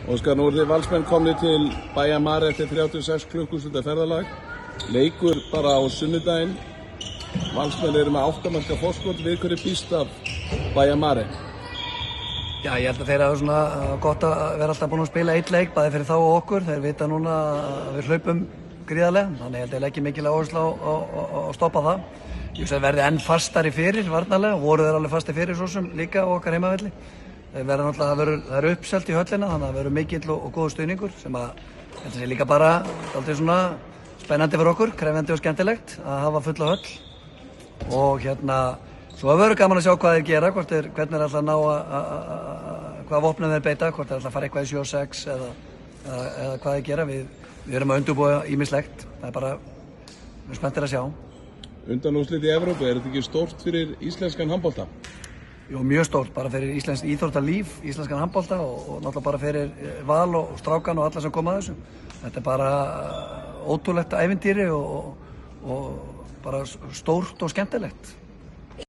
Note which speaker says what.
Speaker 1: Óskar, nú þið Valsmenn komnir til Baia Mare eftir 36 klukkustunda ferðalag. Leikur bara á sunnudaginn. Valsmenn eru með 8 marka forskot. Við hverju býst af Baia Mare?
Speaker 2: Já, ég held að þeir hafa svona gott að vera alltaf búin að spila eitt leik, bæði fyrir þá og okkur. Þeir vita núna að við hlaupum gríðarlega, þannig held ég leggi mikil áherslu á að stoppa það. Ég veist að verði enn fastari fyrir varnarlega, voru þeir alveg fasti fyrir svo sem líka á okkar heimavelli. Þeir verða náttúrulega, það eru uppselt í höllina, þannig að það verður mikill og góð stuðningur sem að þetta sé líka bara alltaf svona spennandi fyrir okkur, krefjandi og skemmtilegt að hafa fulla höll. Og svo verður gaman að sjá hvað þeir gera, hvernig er alltaf að ná hvaða vopnum þeir beita, hvort þeir alltaf fara eitthvað í 7-6 eða hvað þeir gera. Við erum að undirbúa ýmislegt, það er bara, við erum spenntir að sjá.
Speaker 1: Undanúrslit í Evrópu, er þetta ekki stórt fyrir íslenskan handbolta?
Speaker 2: Jú, mjög stórt, bara fyrir íslenskt íþróttalíf, íslenskan handbolta og náttúrulega bara fyrir Val og strákan og alla sem koma að þessu. Þetta er bara ótrúlegt ævintýri og bara stórt og skemmtilegt.